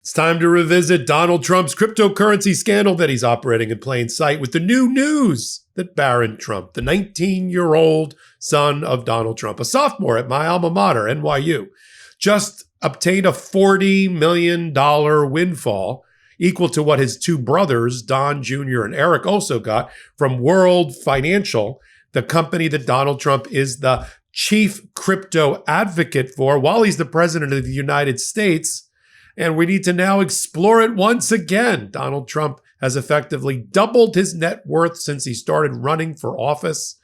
It's time to revisit Donald Trump's cryptocurrency scandal that he's operating in plain sight with the new news that Barron Trump, the 19-year-old son of Donald Trump, a sophomore at my alma mater, NYU, just obtained a $40 million windfall equal to what his two brothers, Don Jr. and Eric, also got from World Financial, the company that Donald Trump is the chief crypto advocate for while he's the president of the United States. And we need to now explore it once again. Donald Trump has effectively doubled his net worth since he started running for office.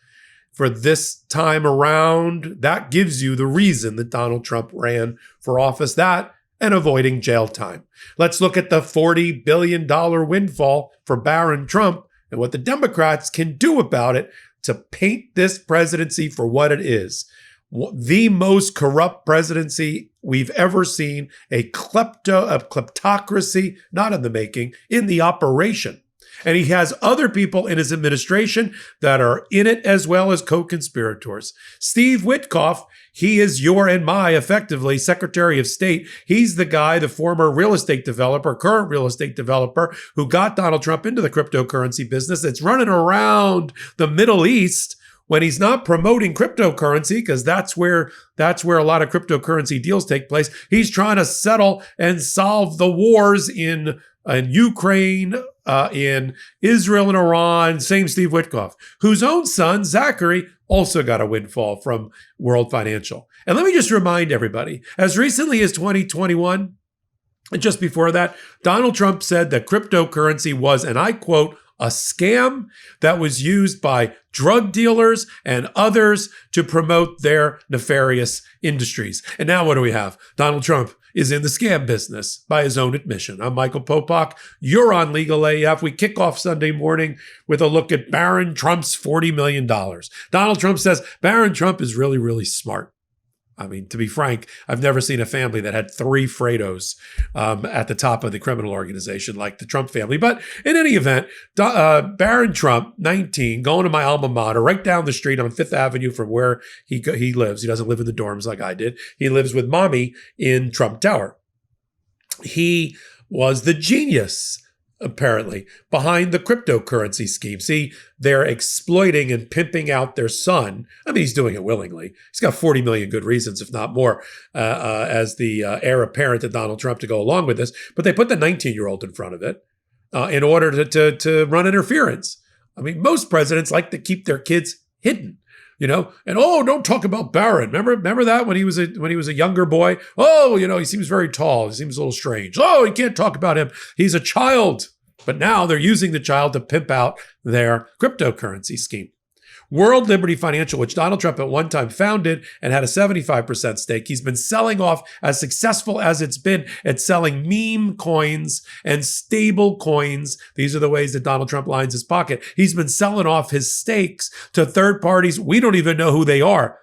For this time around, that gives you the reason that Donald Trump ran for office, that and avoiding jail time. Let's look at the $40 billion windfall for Barron Trump and what the Democrats can do about it to paint this presidency for what it is. The most corrupt presidency we've ever seen, a kleptocracy, not in the making, in the operation. And he has other people in his administration that are in it as well as co-conspirators. Steve Witkoff, he is your and my, effectively, Secretary of State. He's the guy, the former real estate developer, current real estate developer, who got Donald Trump into the cryptocurrency business. That's running around the Middle East when he's not promoting cryptocurrency, because that's where a lot of cryptocurrency deals take place. He's trying to settle and solve the wars in Ukraine, in Israel and Iran. Same Steve Witkoff, whose own son, Zachary, also got a windfall from World Financial. And let me just remind everybody, as recently as 2021, and just before that, Donald Trump said that cryptocurrency was, and I quote, a scam that was used by drug dealers and others to promote their nefarious industries. And now what do we have? Donald Trump is in the scam business by his own admission. I'm Michael Popok. You're on Legal AF. We kick off Sunday morning with a look at Barron Trump's $40 million. Donald Trump says Barron Trump is really, really smart. I mean, to be frank, I've never seen a family that had three Fredos at the top of the criminal organization like the Trump family. But in any event, Barron Trump, 19, going to my alma mater, right down the street on Fifth Avenue from where he lives. He doesn't live in the dorms like I did. He lives with mommy in Trump Tower. He was the genius, apparently, behind the cryptocurrency scheme. See, they're exploiting and pimping out their son. I mean, he's doing it willingly. He's got 40 million good reasons, if not more, as the heir apparent to Donald Trump to go along with this. But they put the 19-year-old in front of it in order to run interference. I mean, most presidents like to keep their kids hidden. And don't talk about Barron. Remember that when he was a younger boy? Oh, he seems very tall. He seems a little strange. Oh, you can't talk about him. He's a child. But now they're using the child to pimp out their cryptocurrency scheme. World Liberty Financial, which Donald Trump at one time founded and had a 75% stake, he's been selling off, as successful as it's been at selling meme coins and stable coins. These are the ways that Donald Trump lines his pocket. He's been selling off his stakes to third parties. We don't even know who they are.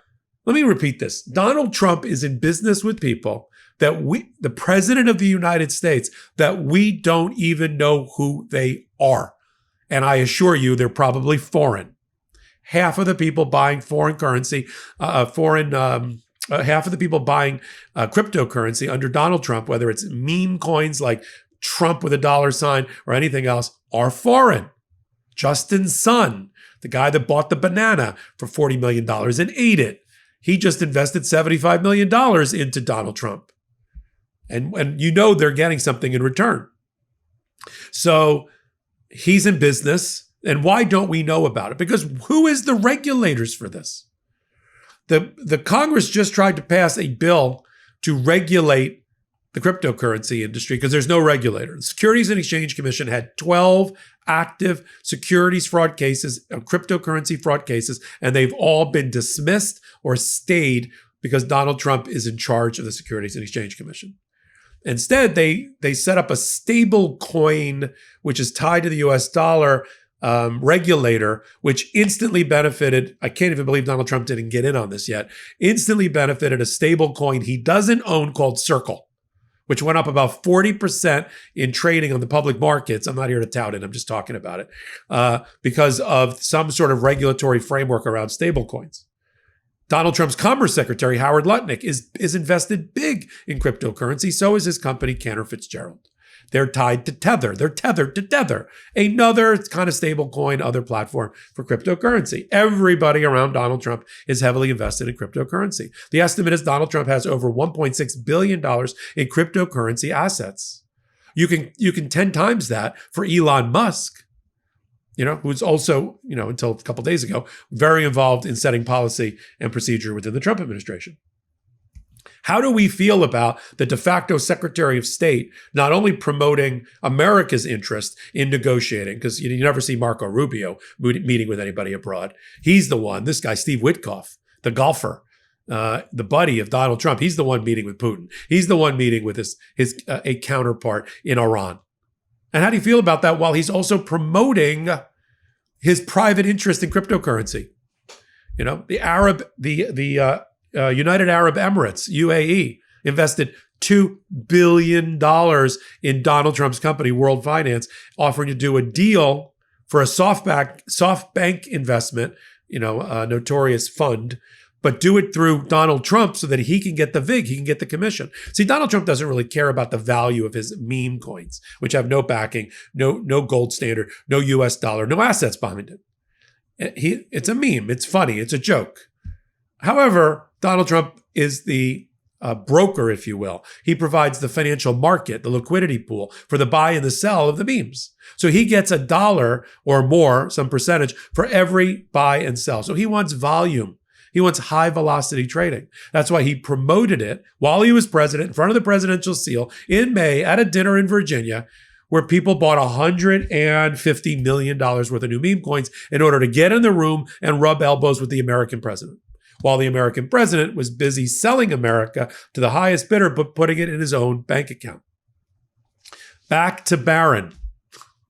Let me repeat this. Donald Trump is in business with people that the president of the United States, that we don't even know who they are. And I assure you, they're probably foreign. Half of the people buying foreign currency, half of the people buying cryptocurrency under Donald Trump, whether it's meme coins like Trump with a dollar sign or anything else, are foreign. Justin's son, the guy that bought the banana for $40 million and ate it, he just invested $75 million into Donald Trump. And they're getting something in return. So he's in business. And why don't we know about it? Because who is the regulators for this? The Congress just tried to pass a bill to regulate the cryptocurrency industry because there's no regulator. The Securities and Exchange Commission had 12 active securities fraud cases, cryptocurrency fraud cases, and they've all been dismissed or stayed because Donald Trump is in charge of the Securities and Exchange Commission. Instead, they set up a stable coin, which is tied to the US dollar, regulator, which instantly benefited, I can't even believe Donald Trump didn't get in on this yet, instantly benefited a stable coin he doesn't own called Circle, which went up about 40% in trading on the public markets. I'm not here to tout it, I'm just talking about it, because of some sort of regulatory framework around stable coins. Donald Trump's Commerce Secretary, Howard Lutnick, is invested big in cryptocurrency. So is his company, Cantor Fitzgerald. They're tied to Tether. They're tethered to Tether, another kind of stable coin, other platform for cryptocurrency. Everybody around Donald Trump is heavily invested in cryptocurrency. The estimate is Donald Trump has over $1.6 billion in cryptocurrency assets. You can 10 times that for Elon Musk, who's also, until a couple days ago, very involved in setting policy and procedure within the Trump administration. How do we feel about the de facto Secretary of State not only promoting America's interest in negotiating, because you never see Marco Rubio meeting with anybody abroad. He's the one, this guy, Steve Witkoff, the golfer, the buddy of Donald Trump. He's the one meeting with Putin. He's the one meeting with a counterpart in Iran. And how do you feel about that while he's also promoting his private interest in cryptocurrency? The United Arab Emirates, UAE, invested $2 billion in Donald Trump's company, World Finance, offering to do a deal for a SoftBank investment, a notorious fund, but do it through Donald Trump so that he can get the VIG, he can get the commission. See, Donald Trump doesn't really care about the value of his meme coins, which have no backing, no gold standard, no US dollar, no assets behind it. It's a meme, it's funny, it's a joke. However, Donald Trump is the broker, if you will. He provides the financial market, the liquidity pool for the buy and the sell of the memes. So he gets $1 or more, some percentage, for every buy and sell. So he wants volume. He wants high velocity trading. That's why he promoted it while he was president in front of the presidential seal in May at a dinner in Virginia, where people bought $150 million worth of new meme coins in order to get in the room and rub elbows with the American president. While the American president was busy selling America to the highest bidder, but putting it in his own bank account. Back to Barron.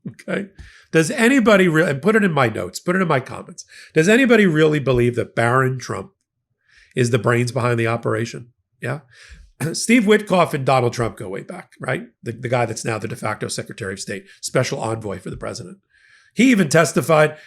Okay. Does anybody really, and put it in my notes, put it in my comments. Does anybody really believe that Barron Trump is the brains behind the operation? Yeah. Steve Witkoff and Donald Trump go way back, right? The guy that's now the de facto Secretary of State, special envoy for the president. He even testified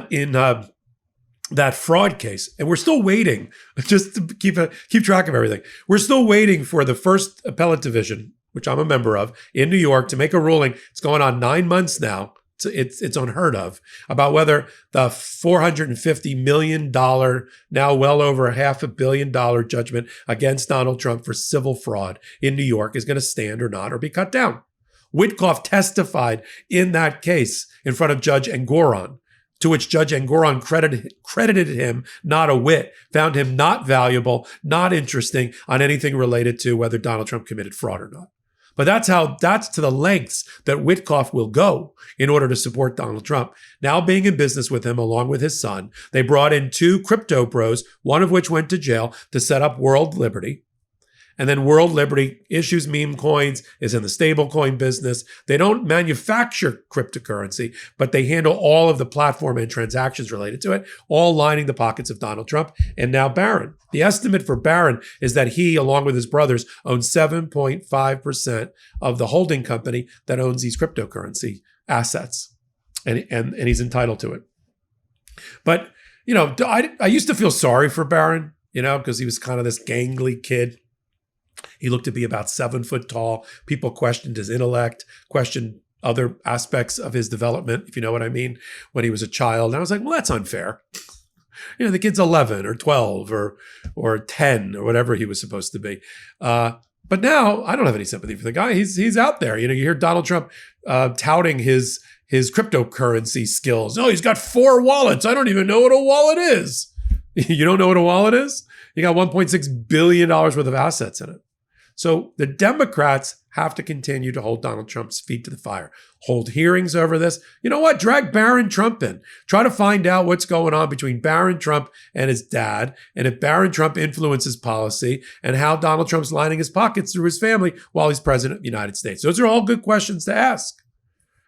in that fraud case. And we're still waiting, just to keep track of everything. We're still waiting for the first appellate division, which I'm a member of, in New York to make a ruling. It's going on 9 months now. It's unheard of, about whether the $450 million, now well over $500 million judgment against Donald Trump for civil fraud in New York is going to stand or not, or be cut down. Witkoff testified in that case in front of Judge Engoron, to which Judge Engoron credited him not a whit, found him not valuable, not interesting on anything related to whether Donald Trump committed fraud or not. But that's to the lengths that Witkoff will go in order to support Donald Trump. Now being in business with him along with his son, they brought in 2 crypto pros, one of which went to jail to set up World Liberty. And then World Liberty issues meme coins, is in the stable coin business. They don't manufacture cryptocurrency, but they handle all of the platform and transactions related to it, all lining the pockets of Donald Trump and now Barron. The estimate for Barron is that he, along with his brothers, owns 7.5% of the holding company that owns these cryptocurrency assets. And he's entitled to it. But, I used to feel sorry for Barron, because he was kind of this gangly kid. He looked to be about 7 foot tall. People questioned his intellect, questioned other aspects of his development, if you know what I mean, when he was a child. And I was like, well, that's unfair. The kid's 11 or 12 or 10 or whatever he was supposed to be. But now I don't have any sympathy for the guy. He's out there. You hear Donald Trump touting his cryptocurrency skills. Oh, he's got 4 wallets. I don't even know what a wallet is. You don't know what a wallet is? You got $1.6 billion worth of assets in it. So the Democrats have to continue to hold Donald Trump's feet to the fire, hold hearings over this. You know what? Drag Barron Trump in. Try to find out what's going on between Barron Trump and his dad, and if Barron Trump influences policy, and how Donald Trump's lining his pockets through his family while he's president of the United States. Those are all good questions to ask.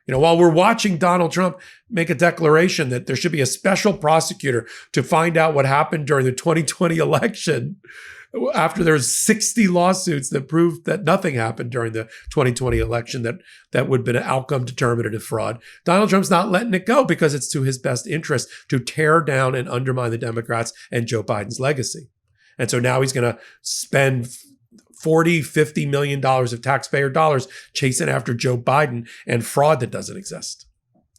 While we're watching Donald Trump make a declaration that there should be a special prosecutor to find out what happened during the 2020 election, after there's 60 lawsuits that prove that nothing happened during the 2020 election that would have been an outcome determinative fraud, Donald Trump's not letting it go because it's to his best interest to tear down and undermine the Democrats and Joe Biden's legacy. And so now he's going to spend $40-50 million of taxpayer dollars chasing after Joe Biden and fraud that doesn't exist.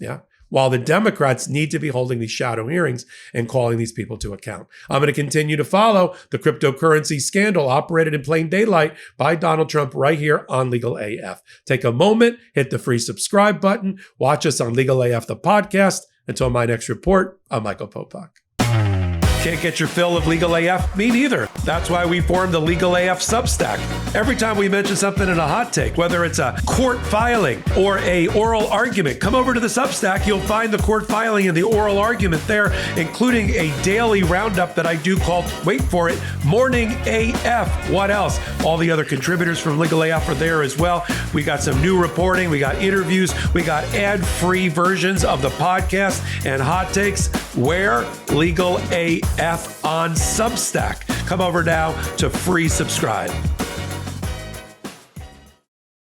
Yeah. While the Democrats need to be holding these shadow hearings and calling these people to account. I'm going to continue to follow the cryptocurrency scandal operated in plain daylight by Donald Trump right here on Legal AF. Take a moment, hit the free subscribe button, watch us on Legal AF, the podcast. Until my next report, I'm Michael Popok. Can't get your fill of Legal AF? Me neither. That's why we formed the Legal AF Substack. Every time we mention something in a hot take, whether it's a court filing or a oral argument, come over to the Substack. You'll find the court filing and the oral argument there, including a daily roundup that I do called, wait for it, Morning AF. What else? All the other contributors from Legal AF are there as well. We got some new reporting. We got interviews. We got ad-free versions of the podcast and hot takes. Where? Legal AF on Substack. Come over now to free subscribe.